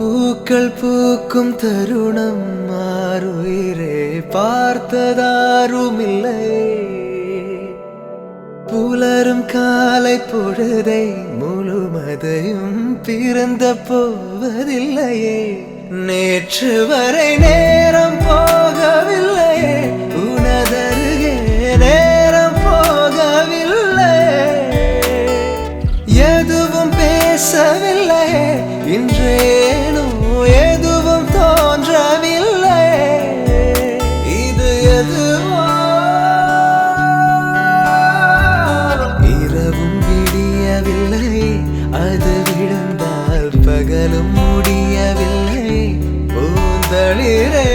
பூக்கள் பூக்கும் தருணம் மாறுயிரே பார்த்ததாருமில்லை. புலரும் காலை பொழுதை முழுமதையும் பிறந்த போவதில்லையே. நேற்று வரை நேரம் போகவில்லையே, உனதருகே நேரம் போகவில்லை. எதுவும் பேசவில்லையே, இன்றேனோ எதுவும் தோன்றவில்லை. இது எதுவோ இரவும் விடியவில்லை, அது விழுந்தால் பகலும் முடியவில்லை. பூந்தளிரே